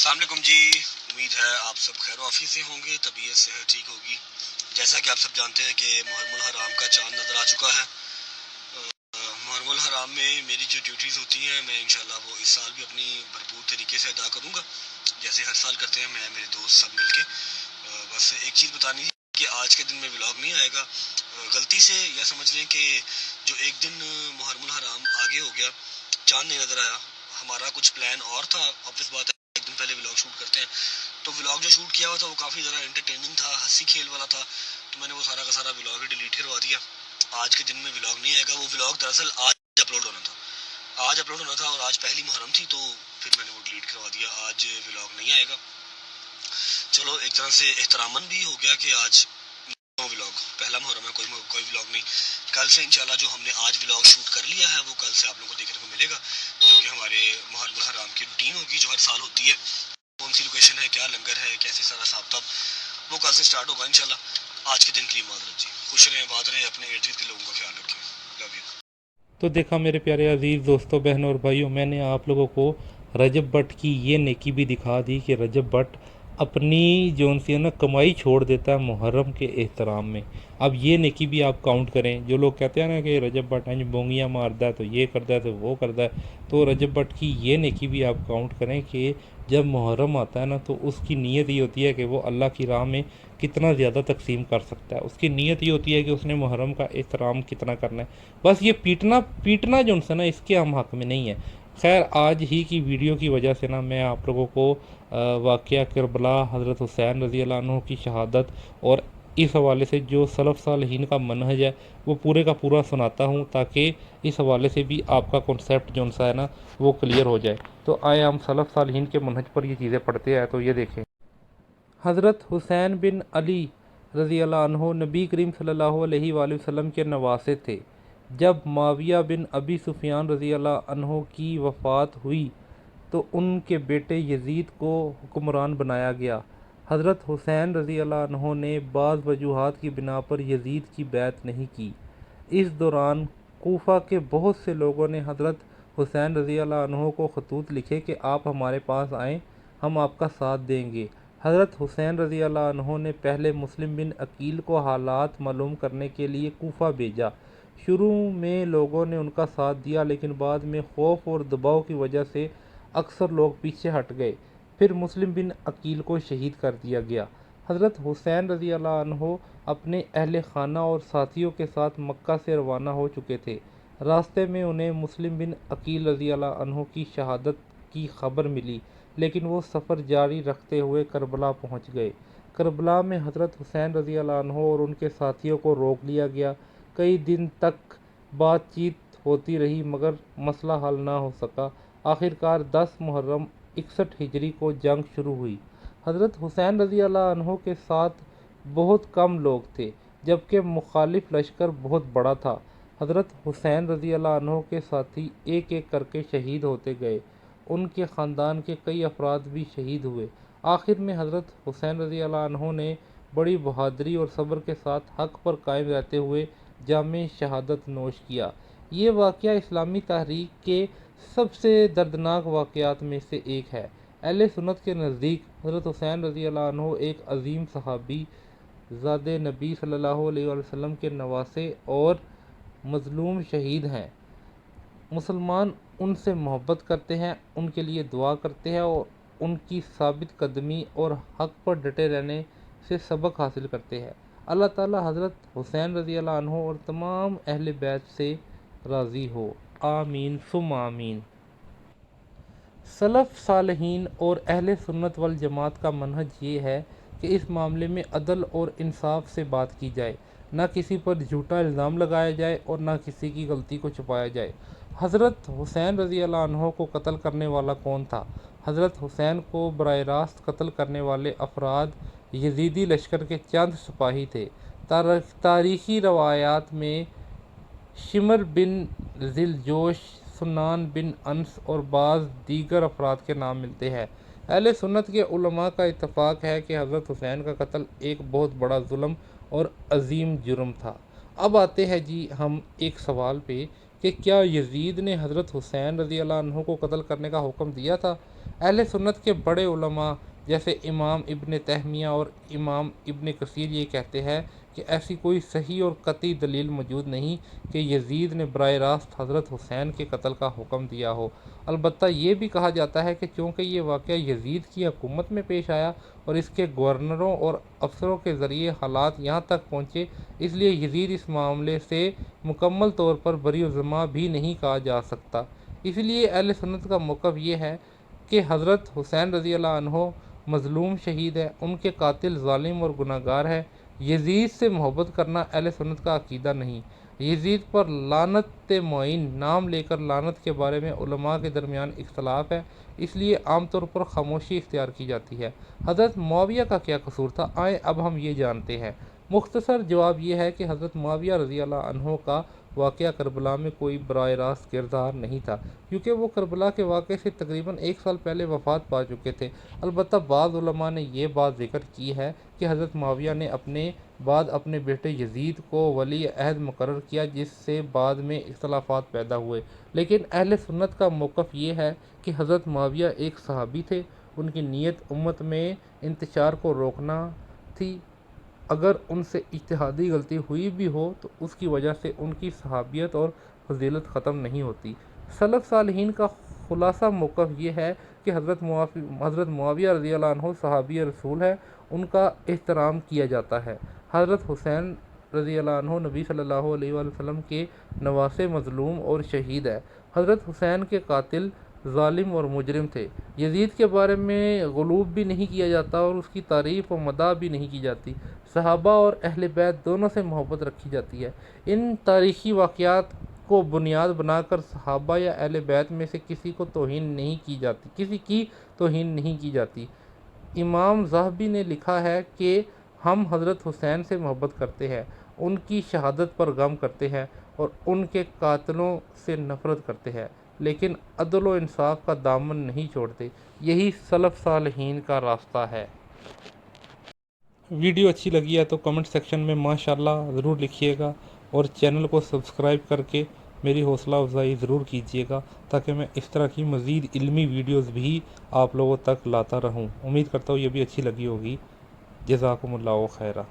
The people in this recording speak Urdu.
السلام علیکم جی، امید ہے آپ سب خیر و عافیت سے ہوں گے، طبیعت صحت ٹھیک ہوگی۔ جیسا کہ آپ سب جانتے ہیں کہ محرم الحرام کا چاند نظر آ چکا ہے۔ محرم الحرام میں میری جو ڈیوٹیز ہوتی ہیں میں انشاءاللہ وہ اس سال بھی اپنی بھرپور طریقے سے ادا کروں گا، جیسے ہر سال کرتے ہیں میں میرے دوست سب مل کے۔ بس ایک چیز بتانی تھی کہ آج کے دن میں ولاگ نہیں آئے گا۔ غلطی سے یہ سمجھ لیں کہ جو ایک دن محرم الحرام آگے ہو گیا، چاند نہیں نظر آیا، ہمارا کچھ پلان اور تھا۔ obvious بات ہے ایک دن پہلے ولاگ شوٹ کرتے ہیں، تو ولاگ جو شوٹ کیا ہوا تھا وہ کافی زیادہ انٹرٹیننگ تھا، ہنسی کھیل والا تھا، تو میں نے وہ سارا کا سارا ولاگ ہی ڈیلیٹ کروا دیا۔ آج کے دن میں ولاگ نہیں آئے گا۔ وہ ولاگ دراصل آج اپلوڈ ہونا تھا اور آج پہلی محرم تھی، تو پھر میں نے وہ ڈیلیٹ کروا دیا۔ آج ولاگ نہیں آئے گا۔ چلو ایک طرح سے احتراماً بھی ہو گیا کہ آج ولاگ پہلا محرم ہے، کوئی ولاگ نہیں۔ کل سے انشاءاللہ جو ہم نے آج ولاگ شوٹ کر لیا ہے وہ کل سے آپ لوگوں کو دیکھنے کو ملے گا، جو کہ ہمارے محرم الحرام کی روٹین ہوگی جو ہر سال ہوتی ہے۔ کون سی لوکیشن ہے، کیا لنگر ہے، کیسے سارا صاحب وہ کل سے سٹارٹ ہوگا انشاءاللہ۔ آج کے دن کے لیے معذرت جی، خوش رہیں، آباد رہیں، اپنے ارد گرد کے لوگوں کا خیال رکھیں۔ Love you. تو دیکھا میرے پیارے عزیز دوستوں، بہنوں اور بھائیوں، میں نے آپ لوگوں کو رجب بٹ کی یہ نیکی بھی دکھا دی کہ رجب بٹ اپنی جون سی نا کمائی چھوڑ دیتا ہے محرم کے احترام میں۔ اب یہ نیکی بھی آپ کاؤنٹ کریں۔ جو لوگ کہتے ہیں نا کہ رجب بٹ بونگیاں مارتا ہے تو یہ کرتا ہے تو وہ کرتا ہے، تو رجب بٹ کی یہ نیکی بھی آپ کاؤنٹ کریں کہ جب محرم آتا ہے نا تو اس کی نیت یہ ہوتی ہے کہ وہ اللہ کی راہ میں کتنا زیادہ تقسیم کر سکتا ہے۔ اس کی نیت یہ ہوتی ہے کہ اس نے محرم کا احترام کتنا کرنا ہے۔ بس یہ پیٹنا جو نا اس کے ہم حق میں نہیں ہے۔ خیر، آج ہی کی ویڈیو کی وجہ سے نا میں آپ لوگوں کو واقعہ کربلا حضرت حسین رضی اللہ عنہ کی شہادت اور اس حوالے سے جو سلف صالحین کا منہج ہے وہ پورے کا پورا سناتا ہوں، تاکہ اس حوالے سے بھی آپ کا کنسیپٹ جو ہے نا وہ کلیئر ہو جائے۔ تو آئے ہم سلف صالحین کے منہج پر یہ چیزیں پڑھتے ہیں۔ تو یہ دیکھیں، حضرت حسین بن علی رضی اللہ عنہ نبی کریم صلی اللہ علیہ وآلہ وسلم کے نواسے تھے۔ جب معاویہ بن ابی سفیان رضی اللہ عنہ کی وفات ہوئی تو ان کے بیٹے یزید کو حکمران بنایا گیا۔ حضرت حسین رضی اللہ عنہ نے بعض وجوہات کی بنا پر یزید کی بیعت نہیں کی۔ اس دوران کوفہ کے بہت سے لوگوں نے حضرت حسین رضی اللہ عنہ کو خطوط لکھے کہ آپ ہمارے پاس آئیں، ہم آپ کا ساتھ دیں گے۔ حضرت حسین رضی اللہ عنہ نے پہلے مسلم بن عقیل کو حالات معلوم کرنے کے لیے کوفہ بھیجا۔ شروع میں لوگوں نے ان کا ساتھ دیا، لیکن بعد میں خوف اور دباؤ کی وجہ سے اکثر لوگ پیچھے ہٹ گئے۔ پھر مسلم بن عقیل کو شہید کر دیا گیا۔ حضرت حسین رضی اللہ عنہ اپنے اہل خانہ اور ساتھیوں کے ساتھ مکہ سے روانہ ہو چکے تھے۔ راستے میں انہیں مسلم بن عقیل رضی اللہ عنہ کی شہادت کی خبر ملی، لیکن وہ سفر جاری رکھتے ہوئے کربلا پہنچ گئے۔ کربلا میں حضرت حسین رضی اللہ عنہ اور ان کے ساتھیوں کو روک لیا گیا۔ کئی دن تک بات چیت ہوتی رہی مگر مسئلہ حل نہ ہو سکا۔ آخرکار 10 محرم 61 ہجری کو جنگ شروع ہوئی۔ حضرت حسین رضی اللہ عنہ کے ساتھ بہت کم لوگ تھے، جبکہ مخالف لشکر بہت بڑا تھا۔ حضرت حسین رضی اللہ عنہ کے ساتھی ایک ایک کر کے شہید ہوتے گئے۔ ان کے خاندان کے کئی افراد بھی شہید ہوئے۔ آخر میں حضرت حسین رضی اللہ عنہ نے بڑی بہادری اور صبر کے ساتھ حق پر قائم رہتے ہوئے جام شہادت نوش کیا۔ یہ واقعہ اسلامی تاریخ کے سب سے دردناک واقعات میں سے ایک ہے۔ اہل سنت کے نزدیک حضرت حسین رضی اللہ عنہ ایک عظیم صحابی، زاد نبی صلی اللہ علیہ وسلم کے نواسے اور مظلوم شہید ہیں۔ مسلمان ان سے محبت کرتے ہیں، ان کے لیے دعا کرتے ہیں اور ان کی ثابت قدمی اور حق پر ڈٹے رہنے سے سبق حاصل کرتے ہیں۔ اللہ تعالی حضرت حسین رضی اللہ عنہ اور تمام اہل بیت سے راضی ہو، آمین ثم آمین۔ سلف صالحین اور اہل سنت والجماعت کا منہج یہ ہے کہ اس معاملے میں عدل اور انصاف سے بات کی جائے، نہ کسی پر جھوٹا الزام لگایا جائے اور نہ کسی کی غلطی کو چھپایا جائے۔ حضرت حسین رضی اللہ عنہ کو قتل کرنے والا کون تھا؟ حضرت حسین کو براہ راست قتل کرنے والے افراد یزیدی لشکر کے چند سپاہی تھے۔ تاریخی روایات میں شمر بن ذی الجوش، سنان بن انس اور بعض دیگر افراد کے نام ملتے ہیں۔ اہل سنت کے علماء کا اتفاق ہے کہ حضرت حسین کا قتل ایک بہت بڑا ظلم اور عظیم جرم تھا۔ اب آتے ہیں جی ہم ایک سوال پہ کہ کیا یزید نے حضرت حسین رضی اللہ عنہ کو قتل کرنے کا حکم دیا تھا؟ اہل سنت کے بڑے علماء جیسے امام ابن تیمیہ اور امام ابن کثیر یہ کہتے ہیں کہ ایسی کوئی صحیح اور قطعی دلیل موجود نہیں کہ یزید نے براہ راست حضرت حسین کے قتل کا حکم دیا ہو۔ البتہ یہ بھی کہا جاتا ہے کہ چونکہ یہ واقعہ یزید کی حکومت میں پیش آیا اور اس کے گورنروں اور افسروں کے ذریعے حالات یہاں تک پہنچے، اس لیے یزید اس معاملے سے مکمل طور پر بری الذمہ بھی نہیں کہا جا سکتا۔ اس لیے اہل سنت کا موقف یہ ہے کہ حضرت حسین رضی اللہ عنہ مظلوم شہید ہے، ان کے قاتل ظالم اور گناہ گار ہے۔ یزید سے محبت کرنا اہل سنت کا عقیدہ نہیں۔ یزید پر لعنت معین نام لے کر لعنت کے بارے میں علماء کے درمیان اختلاف ہے، اس لیے عام طور پر خاموشی اختیار کی جاتی ہے۔ حضرت معاویہ کا کیا قصور تھا؟ آئیں اب ہم یہ جانتے ہیں۔ مختصر جواب یہ ہے کہ حضرت معاویہ رضی اللہ عنہ کا واقعہ کربلا میں کوئی براہ راست کردار نہیں تھا، کیونکہ وہ کربلا کے واقعے سے تقریباً 1 سال پہلے وفات پا چکے تھے۔ البتہ بعض علماء نے یہ بات ذکر کی ہے کہ حضرت معاویہ نے اپنے بعد اپنے بیٹے یزید کو ولی عہد مقرر کیا، جس سے بعد میں اختلافات پیدا ہوئے، لیکن اہل سنت کا موقف یہ ہے کہ حضرت معاویہ ایک صحابی تھے، ان کی نیت امت میں انتشار کو روکنا تھی۔ اگر ان سے اجتہادی غلطی ہوئی بھی ہو تو اس کی وجہ سے ان کی صحابیت اور فضیلت ختم نہیں ہوتی۔ سلف صالحین کا خلاصہ موقف یہ ہے کہ حضرت معاویہ رضی اللہ عنہ صحابی رسول ہے، ان کا احترام کیا جاتا ہے۔ حضرت حسین رضی اللہ عنہ نبی صلی اللہ علیہ وآلہ وسلم کے نواسے مظلوم اور شہید ہے۔ حضرت حسین کے قاتل ظالم اور مجرم تھے۔ یزید کے بارے میں غلوب بھی نہیں کیا جاتا اور اس کی تعریف و مدح بھی نہیں کی جاتی۔ صحابہ اور اہل بیت دونوں سے محبت رکھی جاتی ہے۔ ان تاریخی واقعات کو بنیاد بنا کر صحابہ یا اہل بیت میں سے کسی کی توہین نہیں کی جاتی۔ امام ذہبی نے لکھا ہے کہ ہم حضرت حسین سے محبت کرتے ہیں، ان کی شہادت پر غم کرتے ہیں اور ان کے قاتلوں سے نفرت کرتے ہیں، لیکن عدل و انصاف کا دامن نہیں چھوڑتے۔ یہی سلف صالحین کا راستہ ہے۔ ویڈیو اچھی لگی ہے تو کمنٹ سیکشن میں ماشاءاللہ ضرور لکھیے گا اور چینل کو سبسکرائب کر کے میری حوصلہ افزائی ضرور کیجیے گا، تاکہ میں اس طرح کی مزید علمی ویڈیوز بھی آپ لوگوں تک لاتا رہوں۔ امید کرتا ہوں یہ بھی اچھی لگی ہوگی۔ جزاکم اللہ خیرہ۔